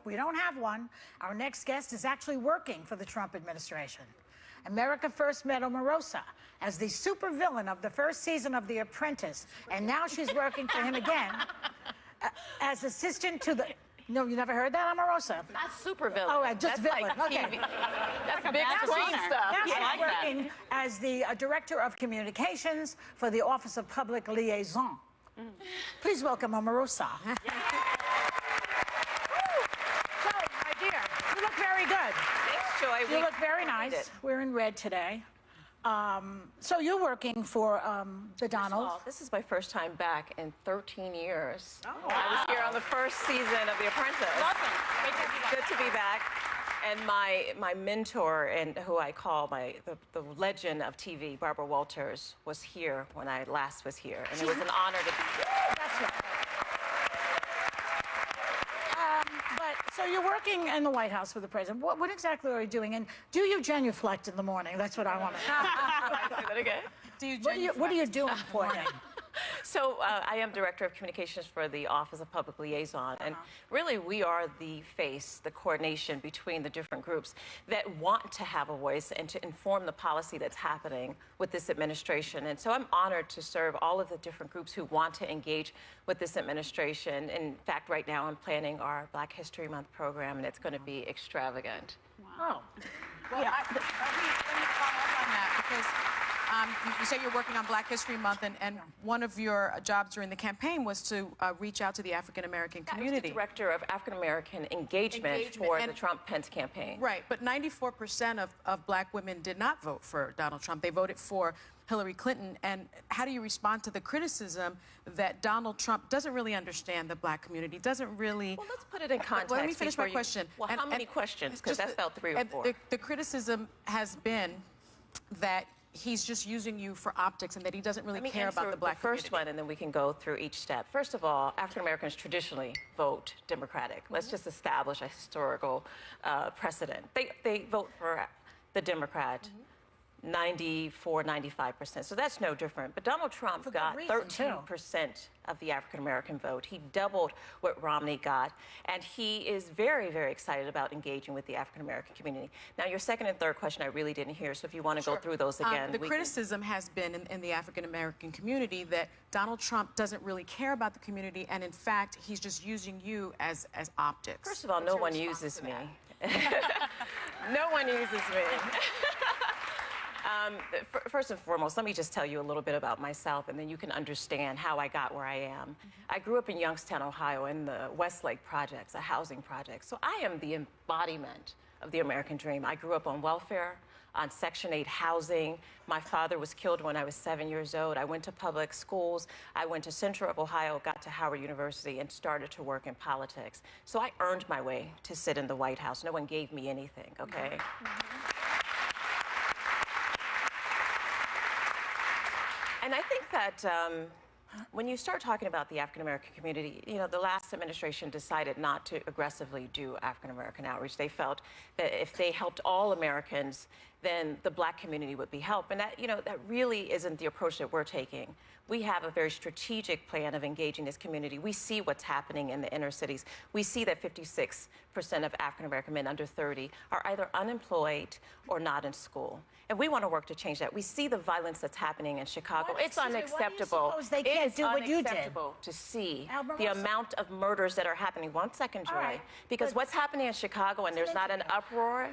We don't have one. Our next guest is actually working for the Trump administration. America first met Omarosa as the supervillain of the first season of The Apprentice, and now she's working for him again as assistant to the... No, you never heard that, Omarosa? Not supervillain. Oh, just that's villain. Like okay. That's big screen stuff. Now she's I like working as the Director of Communications for the Office of Public Liaison. Please welcome Omarosa. You look very good. Thanks, Joy. You look very nice. We're in red today. So you're working for the Donald. Well, this is my first time back in 13 years. Oh, I was here on the first season of The Apprentice. Good to be back. And my mentor, and who I call the legend of TV, Barbara Walters, was here when I last was here. And it was an honor to be here. That's right. So you're working in the White House with the president. What exactly are you doing? And do you genuflect in the morning? That's what I want to know. Say that again. What are you doing for him? So I am Director of Communications for the Office of Public Liaison. And really, we are the face, the coordination between the different groups that want to have a voice and to inform the policy that's happening with this administration. And so I'm honored to serve all of the different groups who want to engage with this administration. In fact, right now, I'm planning our Black History Month program, and it's going to be extravagant. Wow. Well, let me follow up on that, because you say you're working on Black History Month, and one of your jobs during the campaign was to reach out to the African-American community. I was the Director of African-American engagement for the Trump-Pence campaign. Right, but 94% of Black women did not vote for Donald Trump. They voted for Hillary Clinton. And how do you respond to the criticism that Donald Trump doesn't really understand the Black community, doesn't really... Well, let's put it in context. Well, let me finish my question. Well, how many questions? Because that's about 3 or 4. The criticism has been that he's just using you for optics and that he doesn't really care about the Black community. First one, and then we can go through each step. First of all, African Americans traditionally vote Democratic. Let's just establish a historical precedent. They vote for the Democrat. 94, 95%. So that's no different. But Donald Trump got 13% of the African-American vote. He doubled what Romney got. And he is very, very excited about engaging with the African-American community. Now, your second and third question I really didn't hear, so if you want to go through those again. The criticism has been in the African-American community that Donald Trump doesn't really care about the community, and in fact, he's just using you as optics. First of all, no one uses me. No one uses me. First and foremost, let me just tell you a little bit about myself, and then you can understand how I got where I am. I grew up in Youngstown, Ohio, in the Westlake Projects, a housing project. So I am the embodiment of the American dream. I grew up on welfare, on Section 8 housing. My father was killed when I was 7 years old. I went to public schools. I went to Central of Ohio, got to Howard University, and started to work in politics. So I earned my way to sit in the White House. No one gave me anything, okay? And I think that when you start talking about the African-American community, you know, the last administration decided not to aggressively do African-American outreach. They felt that if they helped all Americans, then the Black community would be helped. And that, you know, that really isn't the approach that we're taking. We have a very strategic plan of engaging this community. We see what's happening in the inner cities. We see that 56% of African-American men under 30 are either unemployed or not in school. And we want to work to change that. We see the violence that's happening in Chicago. It's unacceptable. They can't do what you did? It's unacceptable to see the amount of murders that are happening. 1 second, Joy. Because what's happening in Chicago, and there's not an uproar,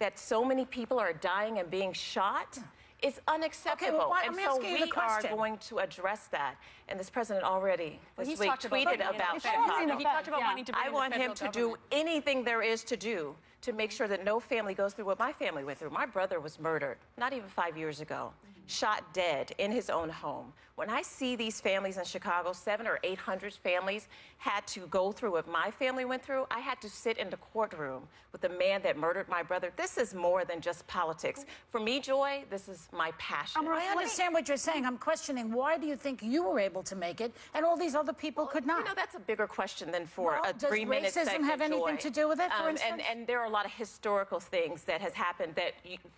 that so many people are dying and being shot, is unacceptable. Okay, well, and so we are going to address that. And this president already this week tweeted about Chicago. He talked about wanting to bring I want him to do anything there is to do to make sure that no family goes through what my family went through. My brother was murdered not even 5 years ago, shot dead in his own home. When I see these families in Chicago, 700 or 800 families had to go through what my family went through. I had to sit in the courtroom with the man that murdered my brother. This is more than just politics. For me, Joy, this is my passion. I understand what you're saying. I'm questioning, why do you think you were able to make it and all these other people could not? You know, that's a bigger question than for a 3-minute segment. Does racism have anything to do with it, for instance? And there are a lot of historical things that has happened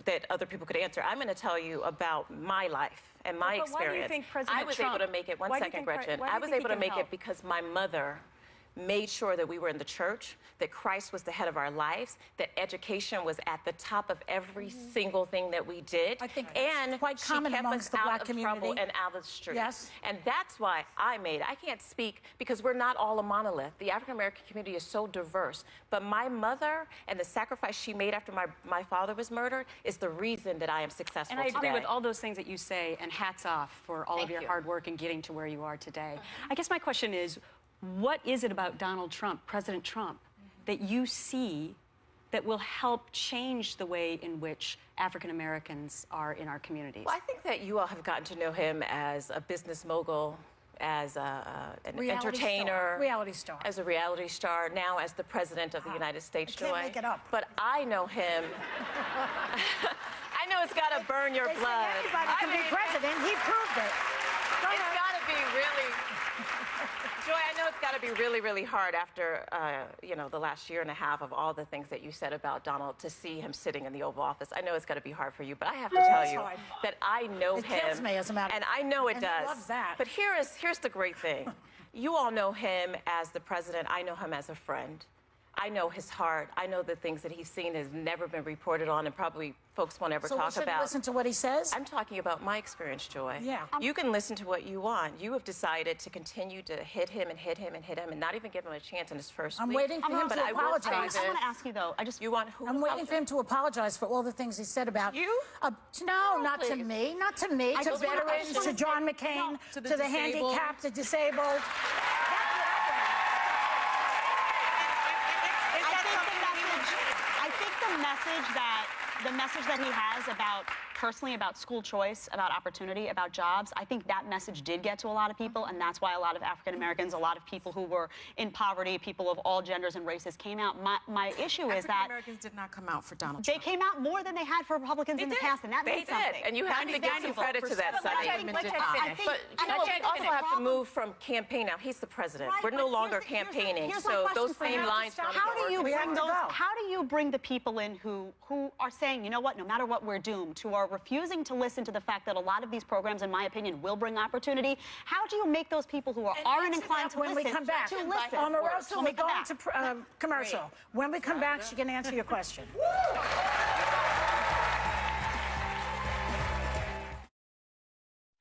that other people could answer. I'm going to tell you about my life and my experience. Why do you think President I was able to make it. 1 second, Gretchen. I was able to make it because my mother made sure that we were in the church, that Christ was the head of our lives, that education was at the top of every single thing that we did. I think and it's quite she common kept amongst us the out Black of community. trouble and out of the street. Yes. And that's why I can't speak because we're not all a monolith. The African American community is so diverse. But my mother and the sacrifice she made after my father was murdered is the reason that I am successful And I agree today. with all those things that you say, and hats off for all of Thank your you. hard work in getting to where you are today. I guess my question is, what is it about Donald Trump, President Trump, that you see that will help change the way in which African Americans are in our communities? Well, I think that you all have gotten to know him as a business mogul, as an entertainer, Reality star. as a reality star, now as the president of the United States, I can't Joy. make it up. But I know him. I know it's got to burn your They say blood. anybody can be president. He proved it. Go It's ahead. got to be really, Joy, I know it's got to be really, really hard after, the last year and a half of all the things that you said about Donald to see him sitting in the Oval Office. I know it's got to be hard for you, but I have to tell It's you hard. that I know It him. kills me, as a matter of And fact. I know it And he does. loves that. But here's the great thing. You all know him as the president. I know him as a friend. I know his heart. I know the things that he's seen has never been reported on and probably folks won't ever So we talk shouldn't about. listen to what he says? I'm talking about my experience, Joy. Yeah. You can listen to what you want. You have decided to continue to hit him and hit him and hit him and not even give him a chance in his first I'm week. waiting for him But to I will apologize. say I this. want to ask you, though, You want who? I'm waiting for him to apologize for all the things he said about You? No, not to please. me, not to me, to just wanna- I veterans, just to wanna- John McCain, No, to the to the disabled. handicapped, the disabled. I think the message that he has about personally about school choice, about opportunity, about jobs, I think that message did get to a lot of people, and that's why a lot of African Americans, a lot of people who were in poverty, people of all genders and races came out. My issue is African that Americans did not come out for Donald they Trump. came out more than they had for Republicans in the past, and that They means something. did. And you have to give some 94% credit to that, of Sonny. black women did not. I think- But I you know know, what? We also the have to problem- move from campaign now. He's the president. Right, We're no but longer here's the- campaigning. here's my So question those for same you. lines don't How even do you work. We have bring to those? go. How do you bring the people in who are saying, you know what, no matter what, we're doomed, who are refusing to listen to the fact that a lot of these programs, in my opinion, will bring opportunity? How do you make those people who aren't Answer inclined that to when listen we come back. to listen? Omarosa, We'll we're make it going back. to commercial. When we come back, she can answer your question.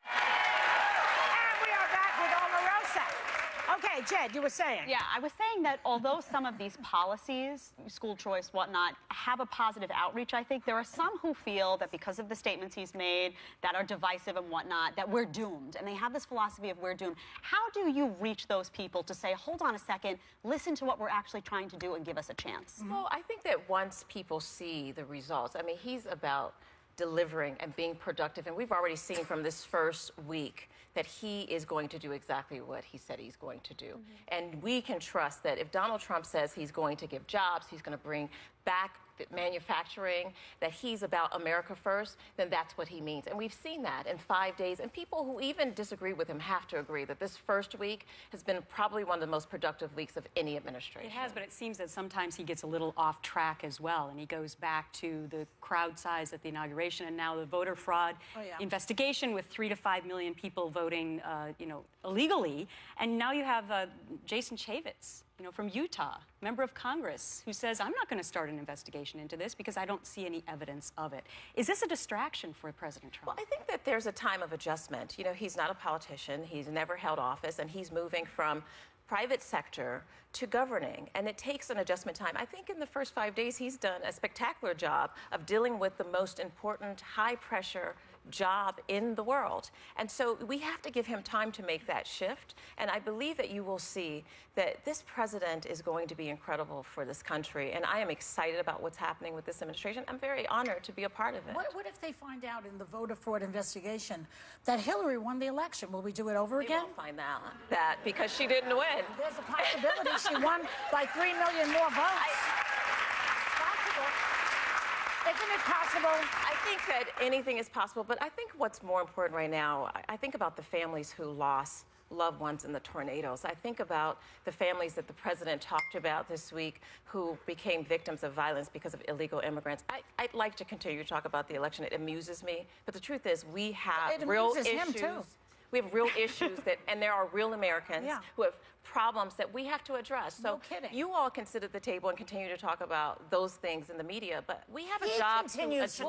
And we are back with Omarosa. Okay, Jed, you were saying. Yeah, I was saying that although some of these policies, school choice, whatnot, have a positive outreach, I think there are some who feel that because of the statements he's made that are divisive and whatnot, that we're doomed. And they have this philosophy of we're doomed. How do you reach those people to say, hold on a second, listen to what we're actually trying to do and give us a chance? Well, I think that once people see the results, I mean, he's about delivering and being productive. And we've already seen from this first week that he is going to do exactly what he said he's going to do. And we can trust that if Donald Trump says he's going to give jobs, he's going to bring back manufacturing, that he's about America first, then that's what he means. And we've seen that in 5 days. And people who even disagree with him have to agree that this first week has been probably one of the most productive weeks of any administration. It has, but it seems that sometimes he gets a little off track as well, and he goes back to the crowd size at the inauguration and now the voter fraud investigation with 3 to 5 million people voting, illegally. And now you have Jason Chaffetz, from Utah, member of Congress, who says, I'm not going to start an investigation into this because I don't see any evidence of it. Is this a distraction for President Trump? Well, I think that there's a time of adjustment. He's not a politician. He's never held office, and he's moving from private sector to governing, and it takes an adjustment time. I think in the first 5 days, he's done a spectacular job of dealing with the most important high-pressure job in the world. And so we have to give him time to make that shift. And I believe that you will see that this president is going to be incredible for this country. And I am excited about what's happening with this administration. I'm very honored to be a part of it. What if they find out in the voter fraud investigation that Hillary won the election? Will we do it over We again? won't find out that because she didn't win. There's a possibility she won by 3 million more votes. It's possible. Isn't it possible? I think that anything is possible, but I think what's more important right now, I think about the families who lost loved ones in the tornadoes. I think about the families that the president talked about this week who became victims of violence because of illegal immigrants. I'd like to continue to talk about the election. It amuses me, but the truth is we have It real amuses him, issues. too. We have real issues and there are real Americans who have problems that we have to address. So No kidding. you all can sit at the table and continue to talk about those things in the media, but we have a job to address.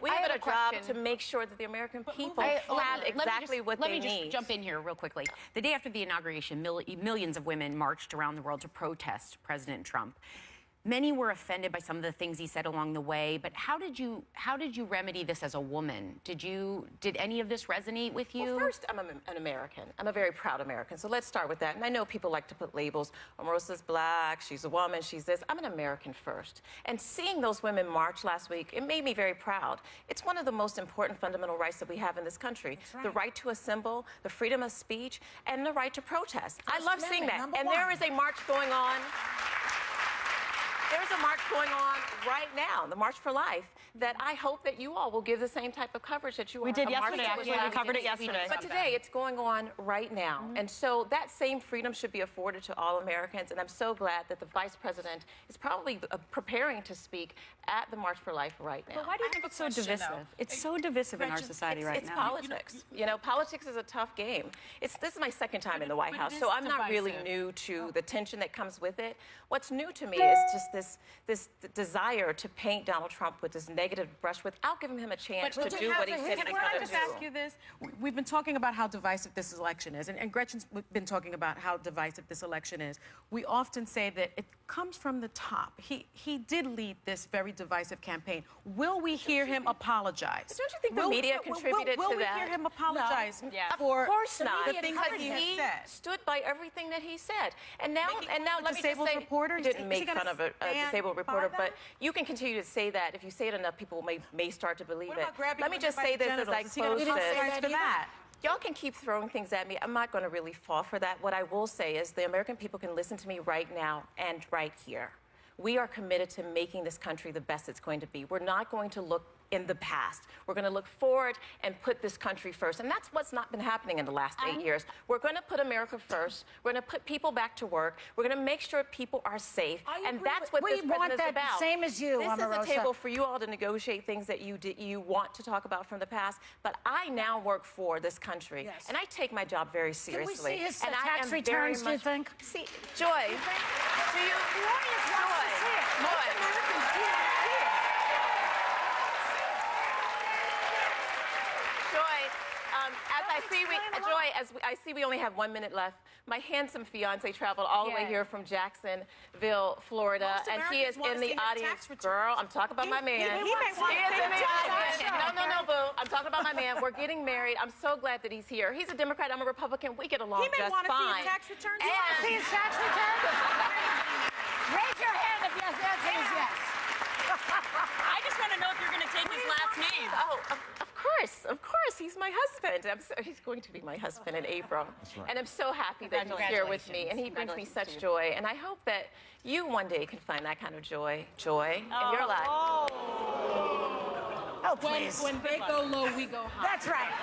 We have a job to make sure that the American people have exactly what they need. Let me just jump in here real quickly. The day after the inauguration, millions of women marched around the world to protest President Trump. Many were offended by some of the things he said along the way, but how did you remedy this as a woman? Did any of this resonate with you? Well, first, I'm an American. I'm a very proud American. So let's start with that. And I know people like to put labels. Omarosa's black, she's a woman, she's this. I'm an American first. And seeing those women march last week, it made me very proud. It's one of the most important fundamental rights that we have in this country. That's right. The right to assemble, the freedom of speech, and the right to protest. I First love seeing Amendment, that. And number there one. is a march going on. There's a march going on right now, the March for Life, that I hope that you all will give the same type of coverage that you We are. did A march yesterday, that was actually. We last covered it week. yesterday. But today, it's going on right now. And so that same freedom should be afforded to all Americans. And I'm so glad that the Vice President is probably preparing to speak at the March for Life right now. But why do you think it's so divisive? It's so divisive in our society right It's now. politics. You know, politics is a tough game. This is my second time in the White House, so I'm not really new to the tension that comes with it. What's new to me is just this desire to paint Donald Trump with this negative brush without giving him a chance to do what he said he was Can I going just to ask do. you this? We've been talking about how divisive this election is, and Gretchen's been talking about how divisive this election is. We often say that it comes from the top. He did lead this very divisive campaign. Will we hear him apologize? Don't you think the media contributed will to we that? hear him apologize Yes. for Of course not. the things that Because he has he said? stood by everything that he said. And now Making fun of let a me just disabled say, reporter? he Is didn't he make gonna fun of a stand disabled by reporter, that? but you can continue to say that. If you say it enough, people may start to believe What it. about grabbing Let me just women say by this the as I genitals? Is he gonna close apologize this. for that? Y'all can keep throwing things at me. I'm not going to really fall for that. What I will say is the American people can listen to me right now and right here. We are committed to making this country the best it's going to be. We're not going to look in the past. We're going to look forward and put this country first. And that's what's not been happening in the last 8 years. We're going to put America first. We're going to put people back to work. We're going to make sure people are safe. And that's what this president is about. Same as you, This Omarosa. is a table for you all to negotiate things that you want to talk about from the past. But I now work for this country. Yes. And I take my job very Can seriously. we see his and I tax am returns, very do you think? See, Joy, do you? The audience wants to see it. Joy. Americans do want to see it. Joy, as I see we only have 1 minute left. My handsome fiance traveled all the way here from Jacksonville, Florida, Most and he is Americans in the wanna see his audience. tax returns. Girl, I'm talking about my man. He may want He is in the audience. tax No, boo. I'm talking about my man. We're getting married. I'm so glad that he's here. He's a Democrat. I'm a Republican. We get along He may just want to see fine. his tax returns. You want to see his tax return? Raise your hand if yes, the answer is yes. I just want to know if you're going to take his last name. Oh, of course, he's my husband. He's going to be my husband in April. And I'm so happy that he's here with me, and he brings me such joy. And I hope that you one day can find that kind of joy in your life. Oh, please. When they go low, we go high. That's right.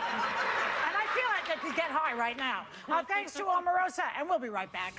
And I feel like I could get high right now. Thanks to Omarosa, and we'll be right back.